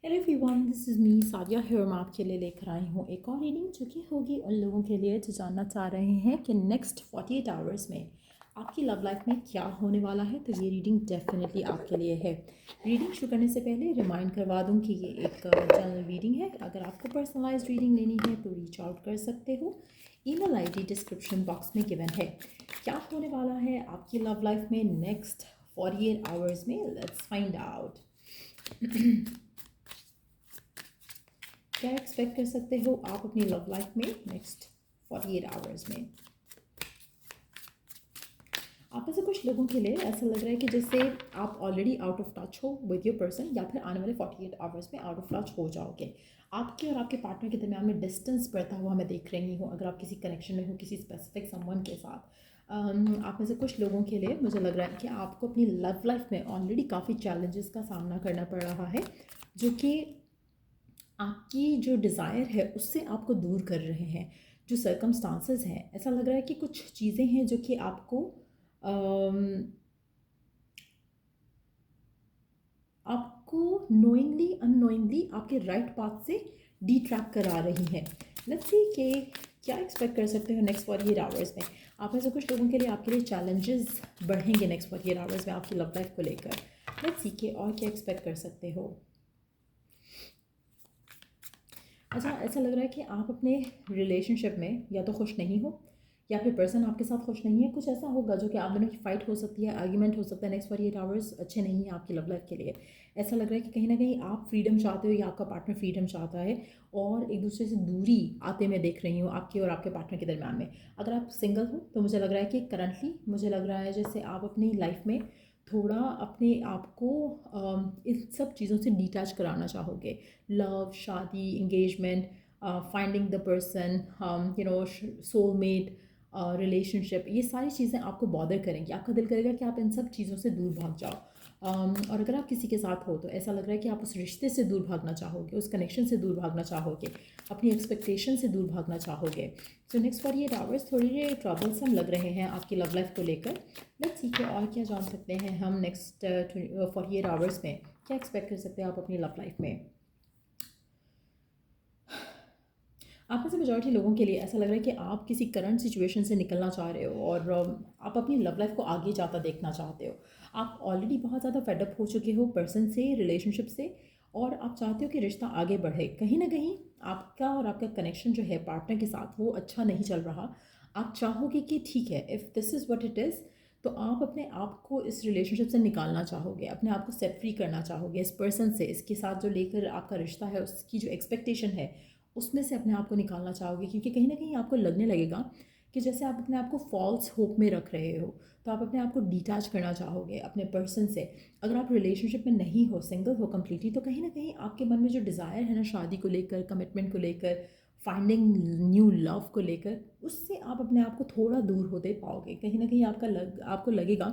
Hello everyone, this is me Sadia here. मैं आपके लिए लेकर आई हूँ एक और रीडिंग जो कि होगी उन लोगों के लिए जो जानना चाह रहे हैं कि नेक्स्ट 48 आवर्स में आपकी लव लाइफ में क्या होने वाला है। तो ये रीडिंग डेफिनेटली आपके लिए है। रीडिंग शुरू करने से पहले रिमाइंड करवा दूँ कि ये एक जनरल रीडिंग है। अगर आपको पर्सनलाइज रीडिंग लेनी है तो रीच आउट कर सकते हो। ईमेल आईडी डिस्क्रिप्शन बॉक्स में गिवन है। क्या होने वाला है आपकी लव लाइफ में नेक्स्ट 48 आवर्स में, लेट्स फाइंड आउट। क्या एक्सपेक्ट कर सकते हो आप अपनी लव लाइफ में नेक्स्ट 48 आवर्स में। आप में से कुछ लोगों के लिए ऐसा लग रहा है कि जैसे आप ऑलरेडी आउट ऑफ टच हो विद योर पर्सन, या फिर आने वाले 48 आवर्स में आउट ऑफ टच हो जाओगे। आपके और आपके पार्टनर के दरमियान में डिस्टेंस बढ़ता हुआ मैं देख रही हूँ। अगर आप किसी कनेक्शन में हो किसी स्पेसिफिक समवन के साथ, आप में से कुछ लोगों के लिए मुझे लग रहा है कि आपको अपनी लव लाइफ में ऑलरेडी काफ़ी चैलेंजेस का सामना करना पड़ रहा है, जो कि आपकी जो डिज़ायर है उससे आपको दूर कर रहे हैं। जो सर्कमस्टांसेस हैं, ऐसा लग रहा है कि कुछ चीज़ें हैं जो कि आपको नोइंगली अननोइंगली आपके राइट पाथ से डिट्रैक्ट करा रही हैं। लेट्स सी कि क्या एक्सपेक्ट कर सकते हो नेक्स्ट 48 आवर्स में। आप में से कुछ लोगों के लिए आपके लिए चैलेंजेस बढ़ेंगे नेक्स्ट 48 आवर्स में आपकी लव लाइफ को लेकर। लेट्स सी के और क्या एक्सपेक्ट कर सकते हो। अच्छा, ऐसा लग रहा है कि आप अपने रिलेशनशिप में या तो खुश नहीं हो, या फिर पर्सन आपके साथ खुश नहीं है। कुछ ऐसा होगा जो कि आप दोनों की फाइट हो सकती है, आर्ग्यूमेंट हो सकता है। नेक्स्ट 48 आवर्स अच्छे नहीं हैं आपकी लव लाइफ के लिए। ऐसा लग रहा है कि कहीं ना कहीं आप फ्रीडम चाहते हो या आपका पार्टनर फ्रीडम चाहता है, और एक दूसरे से दूरी आते मैं देख रही हूँ आपके और आपके पार्टनर के दरम्यान में। अगर आप सिंगल हो तो मुझे लग रहा है कि करंटली मुझे लग रहा है जैसे आप अपनी लाइफ में थोड़ा अपने आप को इन सब चीज़ों से डिटैच कराना चाहोगे। लव, शादी, engagement, finding the person, soulmate, relationship, ये सारी चीज़ें आपको बॉदर करेंगी। आपका दिल करेगा कि आप इन सब चीज़ों से दूर भाग जाओ। और अगर आप किसी के साथ हो तो ऐसा लग रहा है कि आप उस रिश्ते से दूर भागना चाहोगे, उस कनेक्शन से दूर भागना चाहोगे, अपनी एक्सपेक्टेशन से दूर भागना चाहोगे। सो नेक्स्ट 48 आवर्स थोड़ी ट्रबलसम लग रहे हैं आपकी लव लाइफ को लेकर। लेट्स सी और क्या जान सकते हैं हम नेक्स्ट 48 आवर्स में। क्या एक्सपेक्ट कर सकते हैं आप अपनी लव लाइफ में। आप में से मेजॉरिटी लोगों के लिए ऐसा लग रहा है कि आप किसी करंट सिचुएशन से निकलना चाह रहे हो, और आप अपनी लव लाइफ को आगे जाता देखना चाहते हो। आप ऑलरेडी बहुत ज़्यादा फेडअप हो चुके हो पर्सन से, रिलेशनशिप से, और आप चाहते हो कि रिश्ता आगे बढ़े। कहीं ना कहीं आपका और आपका कनेक्शन जो है पार्टनर के साथ वो अच्छा नहीं चल रहा। आप चाहोगे कि ठीक है, if this is what it is, तो आप अपने आप को इस रिलेशनशिप से निकालना चाहोगे, अपने आप को सेट फ्री करना चाहोगे इस पर्सन से, इसके साथ जो लेकर आपका रिश्ता है उसकी जो एक्सपेक्टेशन है उसमें से अपने आप को निकालना चाहोगे। क्योंकि कहीं ना कहीं आपको लगने लगेगा कि जैसे आप अपने आप को फॉल्स होप में रख रहे हो, तो आप अपने आप को डिटैच करना चाहोगे अपने पर्सन से। अगर आप रिलेशनशिप में नहीं हो, सिंगल हो कम्प्लीटली, तो कहीं ना कहीं आपके मन में जो डिज़ायर है ना शादी को लेकर, कमिटमेंट को लेकर, फाइंडिंग न्यू लव को लेकर, उससे आप अपने आप को थोड़ा दूर होते पाओगे। कहीं ना कहीं आपको लगेगा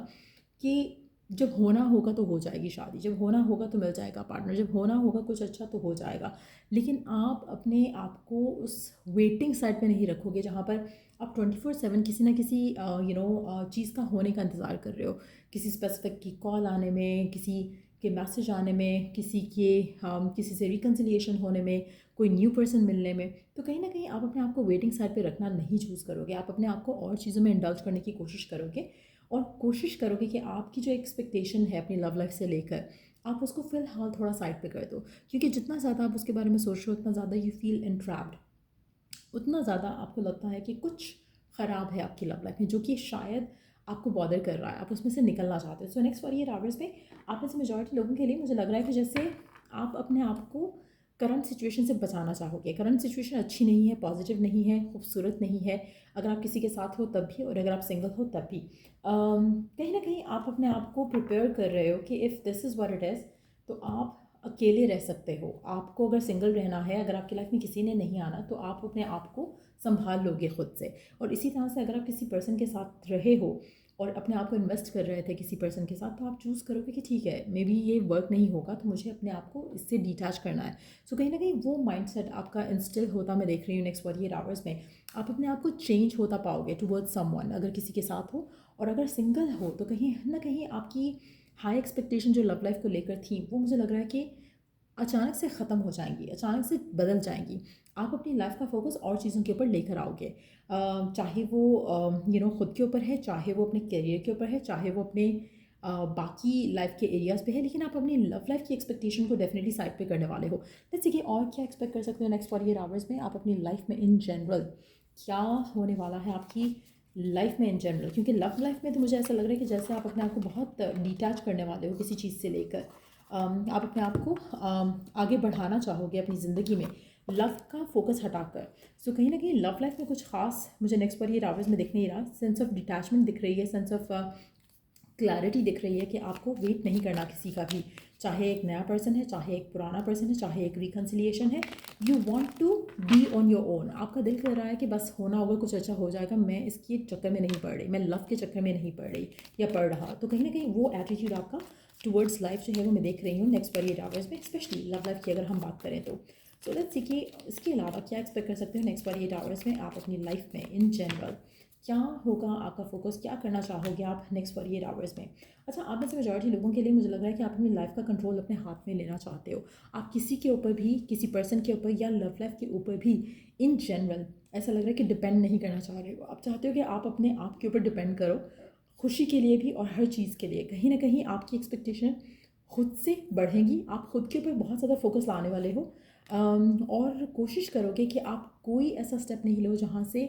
कि जब होना होगा तो हो जाएगी शादी, जब होना होगा तो मिल जाएगा पार्टनर, जब होना होगा कुछ अच्छा तो हो जाएगा। लेकिन आप अपने आप को उस वेटिंग साइड पे नहीं रखोगे जहाँ पर आप 24/7 किसी ना किसी चीज़ का होने का इंतज़ार कर रहे हो। किसी स्पेसिफिक की कॉल आने में, किसी के मैसेज आने में, किसी से रिकन्सिलिएशन होने में, कोई न्यू पर्सन मिलने में। तो कहीं ना कहीं आप अपने आप को वेटिंग साइड पे रखना नहीं चूज़ करोगे। आप अपने आप को और चीज़ों में इंडल्ज करने की कोशिश करोगे, और कोशिश करोगे कि आपकी जो एक्सपेक्टेशन है अपनी लव लाइफ से लेकर, आप उसको फ़िलहाल थोड़ा साइड पे कर दो। क्योंकि जितना ज़्यादा आप उसके बारे में सोच रहे हो उतना ज़्यादा यू फील इंट्रैप्ड, उतना ज़्यादा आपको लगता है कि कुछ ख़राब है आपकी लव लाइफ में, जो कि शायद आपको बॉदर कर रहा है, आप उसमें से निकलना चाहते हो। सो नेक्स्ट 48 आवर्स में आप में से मेजॉरिटी लोगों के लिए मुझे लग रहा है कि जैसे आप अपने आप को करंट सिचुएशन से बचाना चाहोगे। करंट सिचुएशन अच्छी नहीं है, पॉजिटिव नहीं है, खूबसूरत नहीं है। अगर आप किसी के साथ हो तब भी, और अगर आप सिंगल हो तब भी, कहीं ना कहीं आप अपने आप को प्रिपेयर कर रहे हो कि if this is what it is, तो आप अकेले रह सकते हो। आपको अगर सिंगल रहना है, अगर आपकी लाइफ में किसी ने नहीं आना, तो आप अपने आप को संभाल लोगे खुद से। और इसी तरह से अगर आप किसी पर्सन के साथ रहे हो और अपने आप को इन्वेस्ट कर रहे थे किसी पर्सन के साथ, तो आप चूज़ करोगे कि ठीक है, मे बी ये वर्क नहीं होगा, तो मुझे अपने आप को इससे डिटैच करना है। सो कहीं ना कहीं वो माइंडसेट आपका इंस्टिल होता मैं देख रही हूँ नेक्स्ट 48 आवर्स में। आप अपने आप को चेंज होता पाओगे टुवर्ड्स समवन, अगर किसी के साथ हो। और अगर सिंगल हो तो कहीं ना कहीं आपकी हाई एक्सपेक्टेशन जो लव लाइफ को लेकर थी, वो मुझे लग रहा है कि अचानक से ख़त्म हो जाएंगी, अचानक से बदल जाएंगी। आप अपनी लाइफ का फोकस और चीज़ों के ऊपर लेकर आओगे, चाहे वो खुद के ऊपर है, चाहे वो अपने करियर के ऊपर है, चाहे वो अपने बाकी लाइफ के एरियाज़ पे है, लेकिन आप अपनी लव लाइफ की एक्सपेक्टेशन को डेफिनेटली साइड पे करने वाले हो। जैसे कि और क्या एक्सपेक्ट कर सकते हो नेक्स्ट 48 आवर्स में आप अपनी लाइफ में इन जनरल, क्या होने वाला है आपकी लाइफ में इन जनरल। क्योंकि लव लाइफ में तो मुझे ऐसा लग रहा है कि जैसे आप अपने आप को बहुत डिटैच करने वाले हो किसी चीज़ से लेकर, आप अपने आप को आगे बढ़ाना चाहोगे अपनी ज़िंदगी में लव का फोकस हटाकर। सो कहीं ना कहीं लव लाइफ में कुछ खास मुझे नेक्स्ट 48 आवर्स में दिख नहीं रहा। सेंस ऑफ डिटैचमेंट दिख रही है, सेंस ऑफ क्लैरिटी दिख रही है कि आपको वेट नहीं करना किसी का भी, चाहे एक नया पर्सन है, चाहे एक पुराना पर्सन है, चाहे एक रिकन्सिलिएशन है। You want to be on your own. आपका दिल कर रहा है कि बस होना होगा, कुछ अच्छा हो जाएगा, मैं इसके चक्कर में नहीं पड़ रही, मैं लव के चक्कर में नहीं पड़ रही या पड़ रहा। तो कहीं ना कहीं वो एटीट्यूड आपका टुवर्ड्स लाइफ जो है वो मैं देख रही हूँ नेक्स्ट 48 आवर्स में, स्पेशली लव लाइफ की अगर हम बात करें तो। सो लेट्स सी कि इसके अलावा क्या एक्सपेक्ट कर सकते हो नेक्स्ट 48 आवर्स में आप अपनी लाइफ में इन जनरल। क्या होगा आपका फोकस, क्या करना चाहोगे आप नेक्स्ट 48 आवर्स में। अच्छा, आप में से मेजॉरिटी लोगों के लिए मुझे लग रहा है कि आप अपनी लाइफ का कंट्रोल अपने हाथ में लेना चाहते हो। आप किसी के ऊपर भी, किसी पर्सन के ऊपर या लव लाइफ के ऊपर भी इन जनरल ऐसा लग रहा है कि डिपेंड नहीं करना चाह रहे हो। आप चाहते हो कि आप अपने आप के ऊपर डिपेंड करो, खुशी के लिए भी और हर चीज़ के लिए। कहीं ना कहीं आपकी एक्सपेक्टेशन खुद से बढ़ेंगी, आप खुद के ऊपर बहुत ज़्यादा फोकस लाने वाले हो, और कोशिश करोगे कि आप कोई ऐसा स्टेप नहीं लो जहाँ से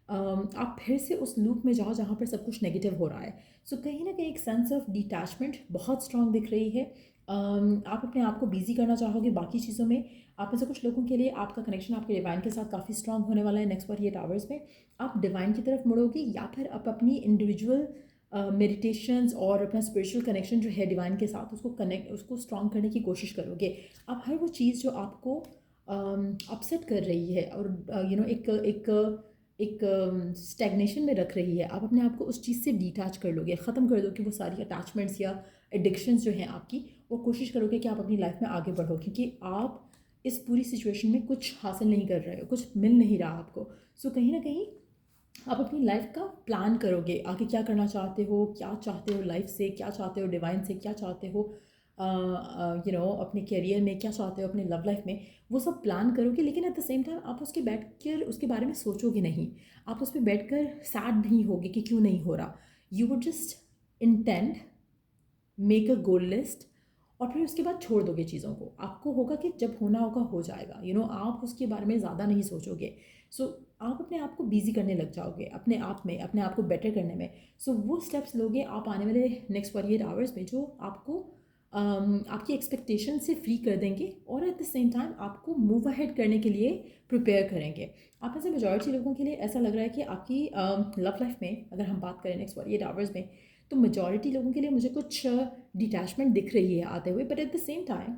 आप फिर से उस लूप में जाओ जहाँ पर सब कुछ नेगेटिव हो रहा है। सो कहीं ना कहीं एक सेंस ऑफ डिटैचमेंट बहुत स्ट्रांग दिख रही है। आप अपने आप को बिजी करना चाहोगे बाकी चीज़ों में। आप में से कुछ लोगों के लिए आपका कनेक्शन आपके डिवाइन के साथ काफ़ी स्ट्रांग होने वाला है नेक्स्ट 48 आवर्स में। आप डिवाइन की तरफ मुड़ोगे या फिर आप अपनी इंडिविजुअल मेडिटेशंस और अपना स्पिरिचुअल कनेक्शन जो है डिवाइन के साथ उसको स्ट्रांग करने की कोशिश करोगे। आप हर वो चीज़ जो आपको अपसेट कर रही है और एक स्टैग्नेशन में रख रही है, आप अपने आप को उस चीज़ से डिटैच कर लोगे, ख़त्म कर दो कि वो सारी अटैचमेंट्स या एडिक्शंस जो हैं आपकी, वो कोशिश करोगे कि आप अपनी लाइफ में आगे बढ़ो। क्योंकि आप इस पूरी सिचुएशन में कुछ हासिल नहीं कर रहे हो, कुछ मिल नहीं रहा आपको। सो कहीं ना कहीं आप अपनी लाइफ का प्लान करोगे, आगे क्या करना चाहते हो, क्या चाहते हो लाइफ से, क्या चाहते हो डिवाइन से, क्या चाहते हो अपने करियर में, क्या चाहते हो अपने लव लाइफ में। वो सब प्लान करोगे, लेकिन एट द सेम टाइम आप उसके बैठ कर उसके बारे में सोचोगे नहीं। आप उस पर बैठ कर सैड नहीं होगे कि क्यों नहीं हो रहा। You would just intend, make a goal list, और फिर उसके बाद छोड़ दोगे चीज़ों को। आपको होगा कि जब होना होगा हो जाएगा, आप उसके बारे में ज़्यादा नहीं सोचोगे। सो आप अपने आप को बिजी करने लग जाओगे अपने आप में, अपने आप को बेटर करने में। सो वो स्टेप्स लोगे आप आने वाले नेक्स्ट 48 आवर्स में, जो आपको आपकी एक्सपेक्टेशन से फ्री कर देंगे और एट द सेम टाइम आपको मूव अहेड करने के लिए प्रिपेयर करेंगे। आप में से मेजॉरिटी लोगों के लिए ऐसा लग रहा है कि आपकी लव लाइफ में अगर हम बात करें नेक्स्ट 48 आवर्स में, तो मेजॉरिटी लोगों के लिए मुझे कुछ डिटैचमेंट दिख रही है आते हुए। But at the same time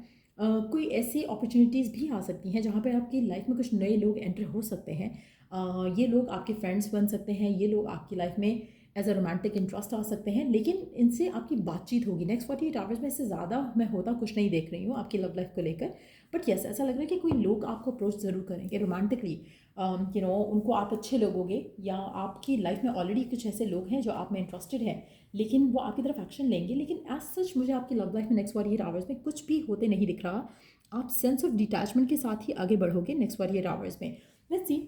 कोई ऐसी अपॉर्चुनिटीज़ भी आ सकती हैं जहाँ पे आपकी लाइफ में कुछ नए लोग एंटर हो सकते हैं। ये लोग आपके फ्रेंड्स बन सकते हैं, ये लोग आपकी लाइफ में एज अ रोमांटिक इंटरेस्ट आ सकते हैं, लेकिन इनसे आपकी बातचुत होगी नेक्स्ट 48 आवर्स में। इससे ज़्यादा मैं होता कुछ नहीं देख रही हूँ आपकी लव लाइफ को लेकर। बट येस, ऐसा लग रहा है कि कोई लोग आपको अप्रोच ज़रूर करेंगे रोमांटिकली। उनको आप अच्छे लगोगे, या आपकी लाइफ में ऑलरेडी कुछ ऐसे लोग हैं जो आप में इंटरेस्टेड हैं, लेकिन वो आपकी तरफ एक्शन लेंगे। लेकिन एज सच मुझे आपकी लव लाइफ में नेक्स्ट 48 आवर्स में कुछ भी होते नहीं दिख रहा। आप सेंस ऑफ डिटैचमेंट के साथ ही आगे बढ़ोगे नेक्स्ट 48 आवर्स में। लेट्स सी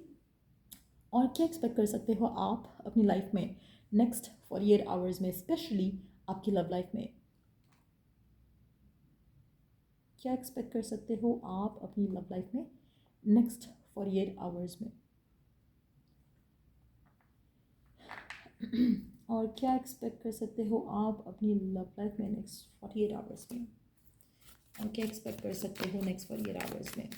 और क्या एक्सपेक्ट कर सकते हो आप अपनी लाइफ में नेक्स्ट 48 आवर्स में, स्पेशली आपकी लव लाइफ में। क्या एक्सपेक्ट कर सकते हो आप अपनी लव लाइफ में नेक्स्ट 48 आवर्स में। और क्या एक्सपेक्ट कर सकते हो आप अपनी लव लाइफ में नेक्स्ट 48 आवर्स में। और क्या एक्सपेक्ट कर सकते हो नेक्स्ट 48 आवर्स में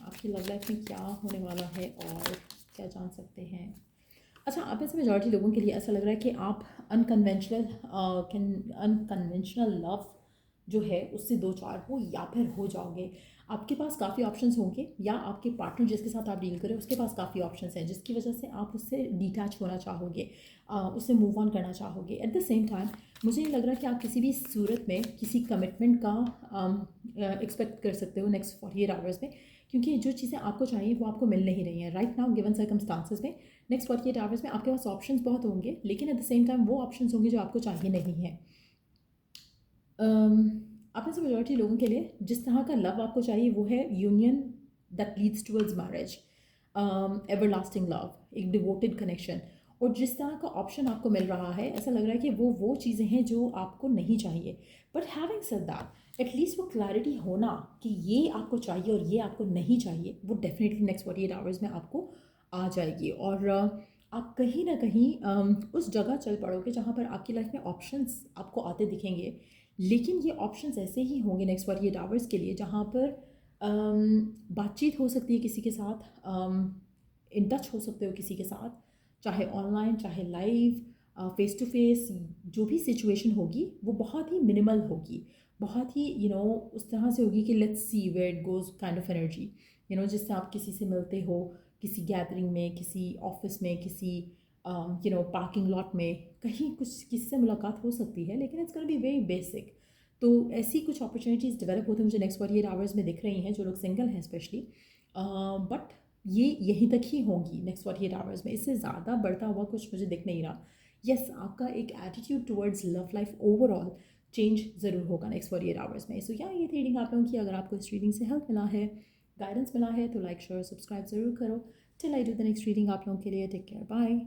आपकी लव लाइफ में क्या होने वाला है और क्या जान सकते हैं। अच्छा, आप में से मेजॉरिटी लोगों के लिए ऐसा लग रहा है कि आप अनकन्वेंशनल लव जो है उससे दो चार हो या फिर हो जाओगे। आपके पास काफ़ी ऑप्शंस होंगे, या आपके पार्टनर जिसके साथ आप डील करें उसके पास काफ़ी ऑप्शंस हैं, जिसकी वजह से आप उससे डिटैच होना चाहोगे, उससे मूव ऑन करना चाहोगे। एट द सेम टाइम मुझे ये लग रहा है कि आप किसी भी सूरत में किसी कमिटमेंट का एक्सपेक्ट कर सकते हो नेक्स्ट 48 आवर्स में, क्योंकि जो चीज़ें आपको चाहिए वो आपको मिल नहीं रही हैं राइट नाउ गिवन सर्कमस्टांसेस में। नेक्स्ट 48 आवर्स में आपके पास ऑप्शंस बहुत होंगे, लेकिन एट द सेम टाइम वो ऑप्शंस होंगे जो आपको चाहिए नहीं है। आप में से मेजॉरिटी लोगों के लिए जिस तरह का लव आपको चाहिए वो है union that leads towards marriage, ever lasting love, एक डिवोटेड कनेक्शन। और जिस तरह का ऑप्शन आपको मिल रहा है ऐसा लग रहा है कि वो चीज़ें हैं जो आपको नहीं चाहिए। But having said that, at least वो क्लैरिटी होना कि ये आपको चाहिए और ये आपको नहीं चाहिए, वो डेफिनेटली नेक्स्ट 48 आवर्स में आपको आ जाएगी। और आप कहीं ना कहीं उस जगह चल पड़ोगे जहाँ पर आपकी लाइफ में ऑप्शंस आपको आते दिखेंगे। लेकिन ये ऑप्शंस ऐसे ही होंगे नेक्स्ट 48 आवर्स के लिए जहाँ पर बातचीत हो सकती है किसी के साथ, इन टच हो सकते हो किसी के साथ, चाहे ऑनलाइन चाहे लाइव, फेस टू फेस, जो भी सिचुएशन होगी वो बहुत ही मिनिमल होगी, बहुत ही उस तरह से होगी कि let's see where it goes kind of energy. जिससे आप किसी से मिलते हो किसी गैदरिंग में, किसी ऑफिस में, किसी पार्किंग लॉट में, कहीं कुछ किसी से मुलाकात हो सकती है, लेकिन it's gonna be very basic. तो ऐसी कुछ अपॉर्चुनिटीज़ डेवलप होते हैं मुझे नेक्स्ट 48 आवर्स में दिख रही हैं, जो लोग सिंगल हैं स्पेशली। बट ये यहीं तक ही होंगी नेक्स्ट 48 आवर्स में, इससे ज़्यादा बढ़ता हुआ कुछ मुझे दिख नहीं रहा। यस, आपका एक attitude towards love life overall change ज़रूर होगा नेक्स्ट 48 आवर्स में। सो या ये रीडिंग आप लोगों की, अगर आपको इस रीडिंग से हेल्प मिला है, गाइडेंस मिला है, तो लाइक शेयर सब्सक्राइब ज़रूर करो। Till I do the next reading आप लोगों के लिए, टेक केयर, बाय।